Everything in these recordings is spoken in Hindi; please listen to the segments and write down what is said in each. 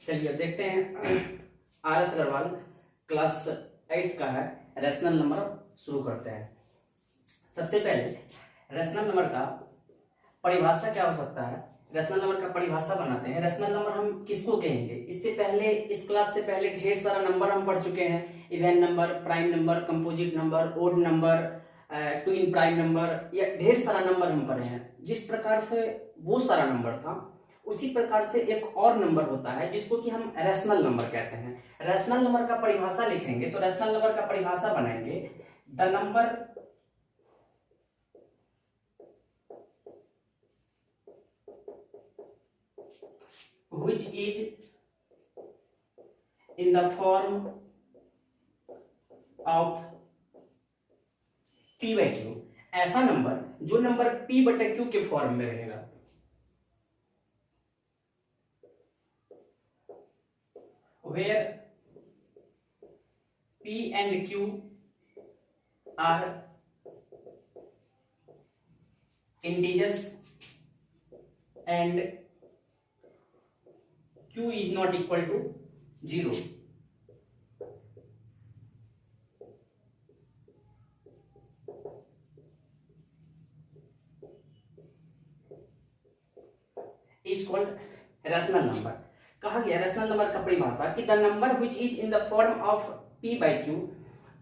चलिए देखते हैं। आर एस अग्रवाल क्लास 8 का है रैशनल नंबर। शुरू करते हैं। सबसे पहले रैशनल नंबर का परिभाषा क्या हो सकता है, रैशनल नंबर का परिभाषा बनाते हैं। रैशनल नंबर हम किसको कहेंगे? इससे पहले इस क्लास से पहले ढेर सारा नंबर हम पढ़ चुके हैं। Even number, prime number, composite number, odd number, twin prime number, या ढेर सारा नंबर हम पढ़े हैं। जिस प्रकार से वो सारा नंबर था उसी प्रकार से एक और नंबर होता है जिसको कि हम रैशनल नंबर कहते हैं। रैशनल नंबर का परिभाषा लिखेंगे तो रैशनल नंबर का परिभाषा बनाएंगे, the number which is in the form of p by q, ऐसा नंबर जो नंबर p बटे q के फॉर्म में रहेगा। where p and q are integers and q is not equal to 0। Is called rational number. कहा गया रैशनल नंबर का परिभाषा कि the number which is in the form of p by q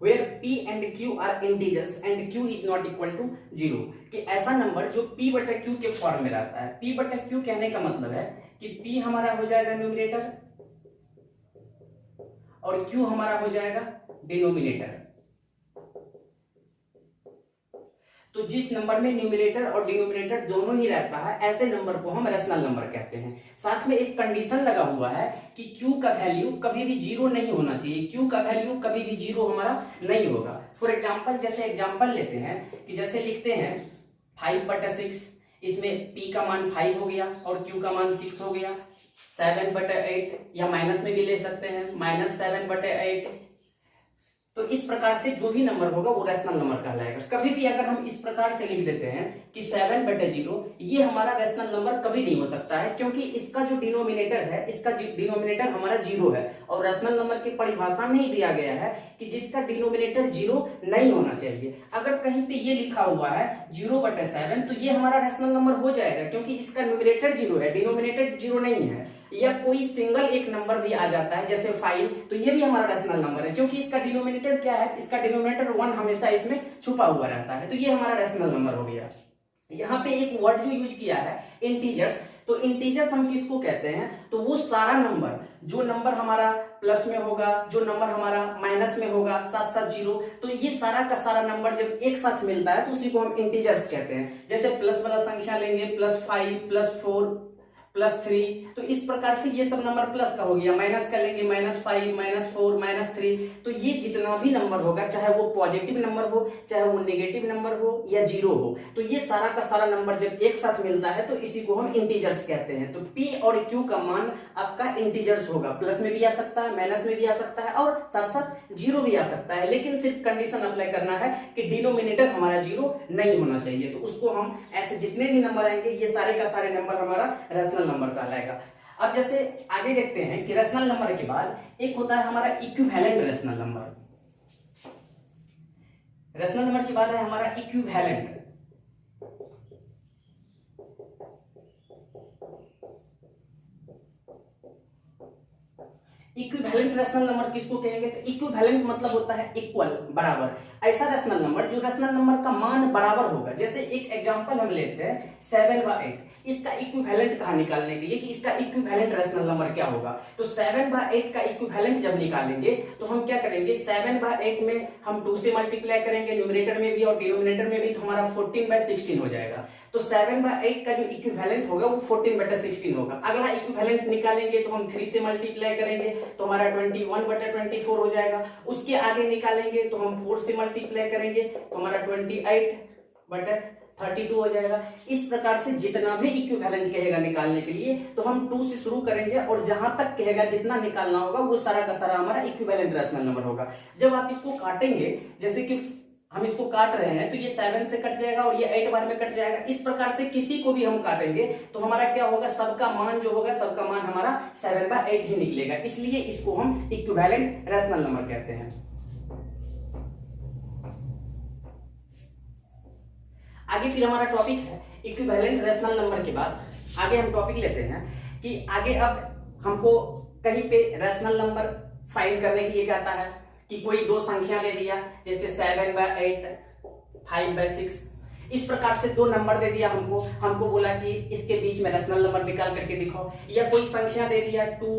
where p and q are integers and q is not equal to 0, कि ऐसा नंबर जो p बटे q के फॉर्म में रहता है। p बटे q कहने का मतलब है कि p हमारा हो जाएगा न्यूमरेटर और q हमारा हो जाएगा डिनोमिनेटर। तो जिस नंबर में न्यूमरेटर और डिनोमिनेटर दोनों ही रहता है ऐसे नंबर को हम रैशनल नंबर कहते हैं। साथ में एक कंडीशन लगा हुआ है कि q का वैल्यू कभी भी जीरो नहीं होना चाहिए। q का वैल्यू कभी भी जीरो हमारा नहीं होगा। फॉर एग्जांपल, जैसे एग्जांपल लेते हैं कि जैसे लिखते हैं 5/6, इसमें p का मान 5 हो गया और q का मान 6 हो गया। 7/8, या माइनस में भी ले सकते हैं, -7/8। तो इस प्रकार से जो भी नंबर होगा वो रैशनल नंबर कहलाएगा। कभी भी अगर हम इस प्रकार से लिख देते हैं कि 7/0, ये हमारा रैशनल नंबर कभी नहीं हो सकता है, क्योंकि इसका जो डिनोमिनेटर है, इसका डिनोमिनेटर हमारा 0 है और रैशनल नंबर की परिभाषा में ही दिया गया है कि जिसका डिनोमिनेटर 0 नहीं होना चाहिए। अगर कहीं पे ये लिखा हुआ है 0/7 तो ये हमारा रैशनल नंबर हो जाएगा, क्योंकि इसका न्यूमरेटर 0 है, डिनोमिनेटर 0 नहीं है। या कोई सिंगल एक नंबर भी आ जाता है जैसे 5, तो ये भी हमारा रैशनल नंबर है, क्योंकि इसका डिनोमिनेटर क्या है, इसका डिनोमिनेटर 1 हमेशा इसमें छुपा हुआ रहता है। तो ये हमारा रैशनल नंबर हो गया। यहाँ पे एक वर्ड जो यूज किया है इंटीजर्स, तो इंटीजर्स हम किसको कहते हैं? तो वो सारा नंबर, जो नंबर हमारा प्लस में होगा, जो नंबर हमारा माइनस में होगा, साथ साथ 0, तो ये सारा का सारा नंबर जब एक साथ मिलता है तो उसी को हम इंटीजर्स कहते हैं। जैसे प्लस वाला संख्या लेंगे +5, +4, +3, तो इस प्रकार से ये सब नंबर प्लस का हो गया। माइनस का लेंगे -5, -4, -3, तो ये जितना भी नंबर होगा, चाहे वो पॉजिटिव नंबर हो, चाहे वो नेगेटिव नंबर हो या 0 हो, तो ये सारा का सारा नंबर जब एक साथ मिलता है तो इसी को हम इंटीजर्स कहते हैं। तो p और q का मान आपका इंटीजर्स होगा, प्लस में भी आ सकता है, माइनस में भी आ सकता है और साथ साथ 0 भी आ सकता है, लेकिन सिर्फ कंडीशन अप्लाई करना है कि डिनोमिनेटर हमारा 0 नहीं होना चाहिए। तो उसको हम ऐसे जितने भी नंबर आएंगे ये सारे का सारे नंबर हमारा रैशनल नंबर कहलाएगा। अब जैसे आगे देखते हैं कि रैशनल नंबर के बाद एक होता है हमारा equivalent rational number. Rational number के बाद है हमारा इक्विवेलेंट। इक्विवेलेंट रैशनल नंबर किसको कहेंगे? तो इक्विवेलेंट मतलब होता है इक्वल, बराबर। ऐसा रैशनल नंबर जो रैशनल नंबर का मान बराबर होगा। जैसे एक एग्जांपल हम लेते हैं 7/8, इसका इक्विवेलेंट कहाँ निकालने के लिए कि इसका इक्विवेलेंट रैशनल नंबर क्या होगा। तो 7/8 का इक्विवेलेंट जब निकालेंगे तो हम क्या करेंगे, 7/8 में हम 2 से मल्टीप्लाई करेंगे, न्यूमरेटर में भी और डिनोमिनेटर में भी, तो हमारा 14/16 हो जाएगा। तो 7/8 का जो इक्विवेलेंट होगा वो 14/16 होगा। अगला इक्विवेलेंट निकालेंगे तो हम 3 से मल्टीप्लाई करेंगे तो हमारा 21/24 हो जाएगा। उसके आगे निकालेंगे तो हम 4 से मल्टीप्लाई करेंगे तो हमारा 28/32 हो जाएगा। इस प्रकार से जितना भी इक्विवेलेंट कहेगा निकालने के लिए तो हम 2 से शुरू करेंगे और जहां तक कहेगा जितना निकालना होगा वो सारा का सारा हमारा इक्विवेलेंट रैशनल नंबर होगा। जब आप इसको काटेंगे, जैसे कि हम इसको काट रहे हैं तो ये 7 से कट जाएगा और ये 8 बार में कट जाएगा। इस प्रकार से किसी को भी हम काटेंगे तो हमारा क्या होगा, सबका मान जो होगा, सबका मान हमारा 7/8 ही निकलेगा। इसलिए इसको हम इक्विवेलेंट रैशनल नंबर कहते हैं। आगे फिर हमारा टॉपिक है इक्विवेलेंट रैशनल नंबर के बाद आगे हम टॉपिक लेते हैं कि आगे अब हमको कहीं पे रैशनल नंबर फाइंड करने के लिए कहता है कि कोई दो संख्या दे दिया, जैसे 7/8, 5/6, इस प्रकार से दो नंबर दे दिया हमको बोला कि इसके बीच में रैशनल नंबर निकाल करके दिखाओ। या कोई संख्या दे दिया 2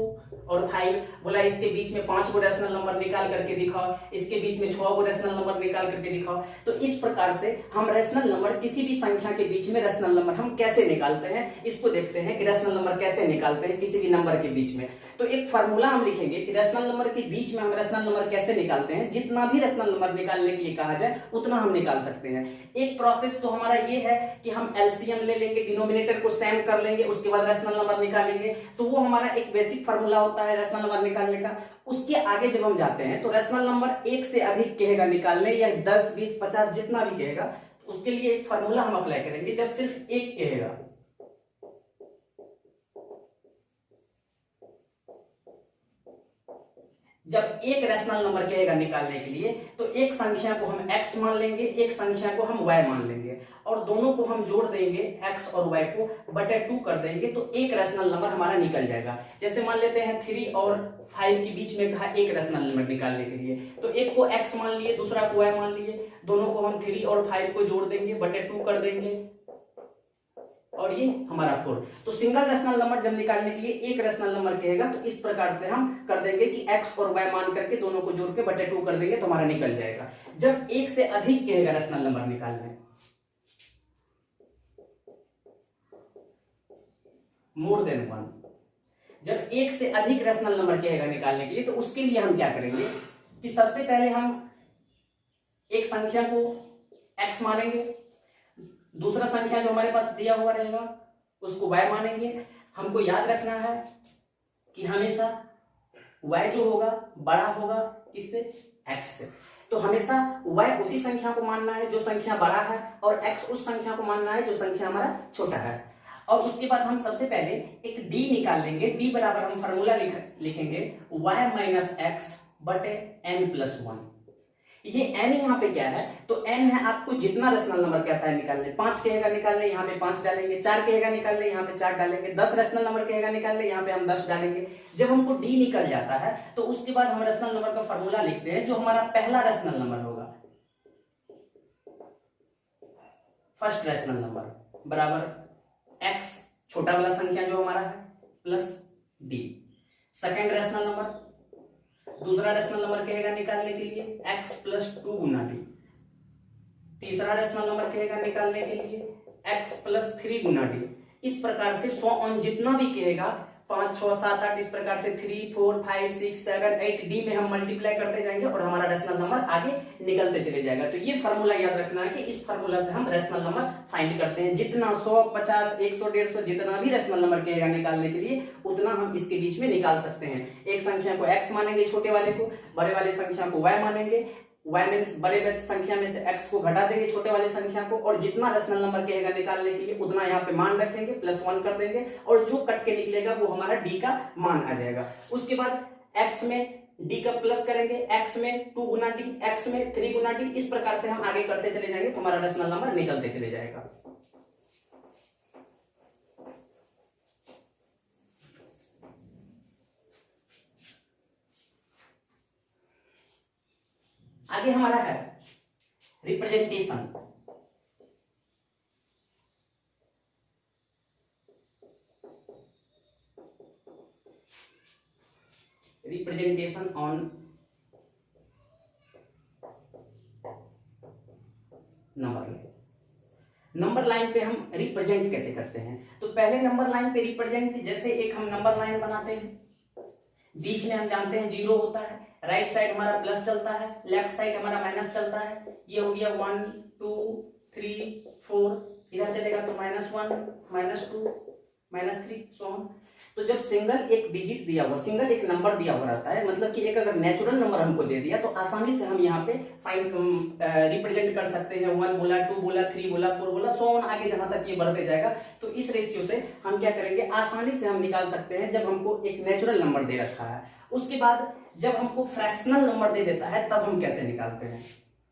और 5, बोला इसके बीच में 5 गो रैशनल नंबर निकाल करके दिखाओ, इसके बीच में 6 गो रैशनल नंबर निकाल करके दिखाओ। तो इस प्रकार से हम रैशनल नंबर, किसी भी संख्या के बीच में रैशनल नंबर हम कैसे निकालते हैं, इसको देखते हैं कि रैशनल नंबर कैसे निकालते हैं किसी भी नंबर के बीच में। तो एक फार्मूला हम लिखेंगे कि रैशनल नंबर के बीच में हम रैशनल नंबर कैसे निकालते हैं। जितना भी रैशनल नंबर निकालने के लिए कहा जाए उतना हम निकाल सकते हैं। एक प्रोसेस तो हमारा ये है कि हम एलसीएम ले लेंगे, डिनोमिनेटर को सेम कर लेंगे, उसके बाद रैशनल नंबर निकालेंगे। तो वो हमारा एक बेसिक फार्मूला होता है रैशनल नंबर निकालने का। उसके आगे जब हम जाते हैं तो रैशनल नंबर 1 से अधिक कहेगा निकालने, या 10, 20, 50 जितना भी कहेगा, तो उसके लिए एक फार्मूला हम अप्लाई करेंगे। जब सिर्फ 1 कहेगा, जब एक रैशनल नंबर कहेगा निकालने के लिए, तो एक संख्या को हम x मान लेंगे, एक संख्या को हम y मान लेंगे, और दोनों को हम जोड़ देंगे, x और y को बटे 2 कर देंगे, तो एक रैशनल नंबर हमारा निकल जाएगा। जैसे मान लेते हैं 3 और 5 के बीच में कहा एक रैशनल नंबर निकालने के लिए, तो एक को x मान लिए, दूसरा को y मान लिए, दोनों को हम 3 और 5 को जोड़ देंगे, बटे 2 कर देंगे, और ये हमारा 4। तो सिंगल रैशनल नंबर जब निकालने के लिए एक रैशनल नंबर कहेगा तो इस प्रकार से हम कर देंगे कि x और y मान करके दोनों को जोड़ के बटे 2 कर देंगे तो हमारा निकल जाएगा। जब एक से अधिक कहेगा रैशनल नंबर निकालने, मोर देन 1, जब एक से अधिक रैशनल नंबर कहेगा निकालने के लिए, तो उसके लिए हम क्या करेंगे कि सबसे पहले हम एक संख्या को x मानेंगे, दूसरा संख्या जो हमारे पास दिया हुआ रहेगा उसको y मानेंगे। हमको याद रखना है कि हमेशा y जो होगा बड़ा होगा किससे, x से। तो हमेशा y उसी संख्या को मानना है जो संख्या बड़ा है, और x उस संख्या को मानना है जो संख्या हमारा छोटा है। और उसके बाद हम सबसे पहले एक d निकाल लेंगे। d बराबर हम फार्मूला लिखेंगे y माइनस एक्स बटे n+1। ये n यहाँ पे क्या है, तो n है आपको जितना रैशनल नंबर कहता है निकालने। 5 कहेगा निकालने, यहाँ पे 5 डालेंगे, 4 कहेगा निकालने, यहाँ पे 4 डालेंगे, 10 रैशनल नंबर कहेगा निकालने, यहाँ पे हम 10 डालेंगे। जब हमको d निकल जाता है तो उसके बाद हम रैशनल नंबर का फार्मूला लिखते हैं जो हमारा पहला रैशनल नंबर होगा, फर्स्ट रैशनल नंबर बराबर x छोटा वाला संख्या जो हमारा है plus d। Second rational number, दूसरा रैशनल नंबर कहेगा निकालने के लिए x प्लस 2 गुना d। तीसरा रैशनल नंबर कहेगा निकालने के लिए x प्लस 3 गुना d। इस प्रकार से 100 ऑन जितना भी कहेगा 5, 6, 7, 8 इस प्रकार से 3, 4, 5, 6, 7, 8 d में हम मल्टीप्लाई करते जाएंगे और हमारा रैशनल नंबर आगे निकलते चले जाएगा। तो ये फार्मूला याद रखना है कि इस फार्मूला से हम रैशनल नंबर फाइंड करते हैं। जितना 100, 50, 100, 150 जितना भी रैशनल नंबर कहेगा निकालने के लिए उतना हम इसके बीच में निकाल सकते हैं। एक संख्या को x मानेंगे छोटे वाले को, बड़े वाले संख्या को y मानेंगे, y में बड़े संख्या में से x को घटा देंगे छोटे वाले संख्या को, और जितना रैशनल नंबर कहेगा निकालने के लिए उतना यहाँ पे मान रखेंगे, +1 कर देंगे, और जो कट के निकलेगा वो हमारा d का मान आ जाएगा। उसके बाद x में d का प्लस करेंगे, x में 2 गुना d, x में 3 गुना d। इस प्रकार से हम आगे करते चले जाएंगे तो हमारा रैशनल नंबर निकलते चले जाएगा। आगे हमारा है representation. Representation on number line. Number line पे हम रिप्रेजेंट कैसे करते हैं, तो पहले नंबर लाइन पे रिप्रेजेंट, जैसे एक हम नंबर लाइन बनाते हैं, बीच में हम जानते हैं 0 होता है, राइट साइड हमारा प्लस चलता है, लेफ्ट साइड हमारा माइनस चलता है। ये हो गया 1, 2, 3, 4, इधर चलेगा तो -1, -2, -3 सो ऑन। तो जब सिंगल एक डिजिट दिया हुआ, सिंगल एक नंबर दिया हुआ रहता है, मतलब कि एक अगर नेचुरल नंबर हमको दे दिया तो आसानी से हम यहाँ पे फाइंड रिप्रेजेंट कर सकते हैं। 1 बोला, 2 बोला, 3 बोला, 4 बोला, सो ऑन आगे जहां तक ये बढ़ते जाएगा। तो इस रेशियो से हम क्या करेंगे, आसानी से हम निकाल सकते हैं जब हमको एक नेचुरल नंबर दे रखा है। उसके बाद जब हमको फ्रैक्शनल नंबर दे देता है तब हम कैसे निकालते हैं।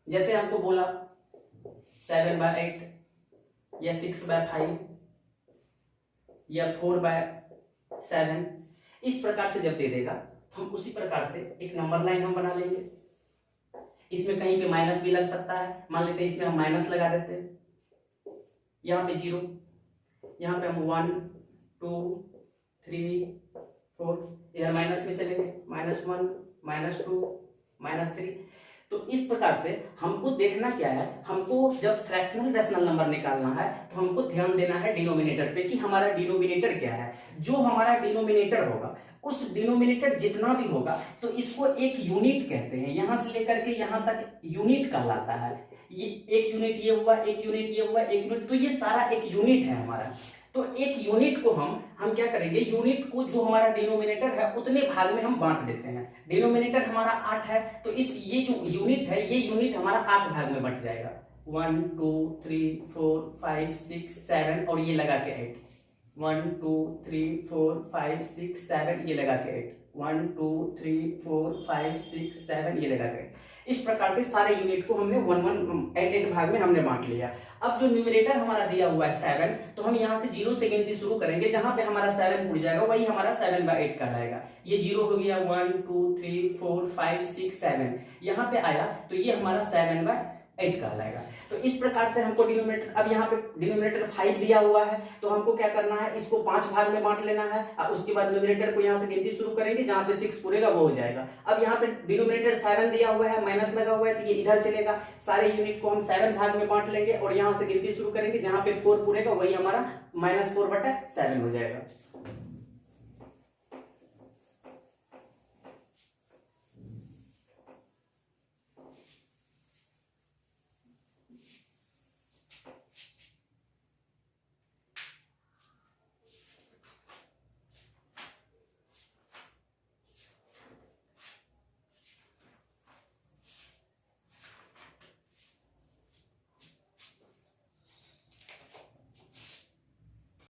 जैसे हमको बोला 7/8 या 6/5 या 4/7, इस प्रकार से जब दे देगा तो हम उसी प्रकार से एक नंबर लाइन हम बना लेंगे। इसमें कहीं पे माइनस भी लग सकता है, मान लेते हैं इसमें हम माइनस लगा देते हैं, यहाँ पे 0, यहाँ पे हम 1 2 3 4, इधर माइनस में चलेंगे, -1 -2 -3। तो इस प्रकार से हमको देखना क्या है, हमको जब फ्रैक्शनल रेशनल नंबर निकालना है तो हमको ध्यान देना है डिनोमिनेटर पे कि हमारा डिनोमिनेटर क्या है। जो हमारा डिनोमिनेटर होगा उस डिनोमिनेटर जितना भी होगा तो इसको एक यूनिट कहते हैं। यहां से लेकर के यहां तक यूनिट कहलाता है। ये एक यूनिट ये हुआ, एक यूनिट ये हुआ, एक यूनिट, तो ये सारा एक यूनिट है हमारा। तो एक यूनिट को हम क्या करेंगे, यूनिट को जो हमारा डिनोमिनेटर है उतने भाग में हम बांट देते हैं। डिनोमिनेटर हमारा 8 है तो ये जो यूनिट है ये यूनिट हमारा 8 भाग में बंट जाएगा। 1 2 3 4 5 6 7 और ये लगा के 8, 1 2 3 4 5 6 7 ये लगा के 8, 1 2 3 4 5 6 7 ये लगा के 8। इस प्रकार से सारे यूनिट को हमने 8 भाग में हमने बांट लिया। अब जो न्यूमरेटर हमारा दिया हुआ है 7, तो हम यहाँ से 0 से गिनती शुरू करेंगे, जहां पे हमारा 7 पुट जाएगा वही हमारा 7/8 कहलाएगा। ये 0 हो गया, 1 2 3 4 5 6 7 यहाँ पे आया तो ये हमारा 7/8 कहलाएगा। तो इस प्रकार से हमको डिनोमिनेटर, अब यहाँ पे डिनोमिनेटर 5 दिया हुआ है तो हमको क्या करना है, इसको 5 भाग में बांट लेना है और उसके बाद न्यूमरेटर को यहाँ से गिनती शुरू करेंगे, जहां पे 6 पूरेगा वो हो जाएगा। अब यहाँ पे डिनोमिनेटर 7 दिया हुआ है, माइनस लगा हुआ है तो ये इधर चलेगा। सारे यूनिट को हम 7 भाग में बांट लेंगे और यहाँ से गिनती शुरू करेंगे, जहां पे 4 पूरेगा वही हमारा -4/7 हो जाएगा।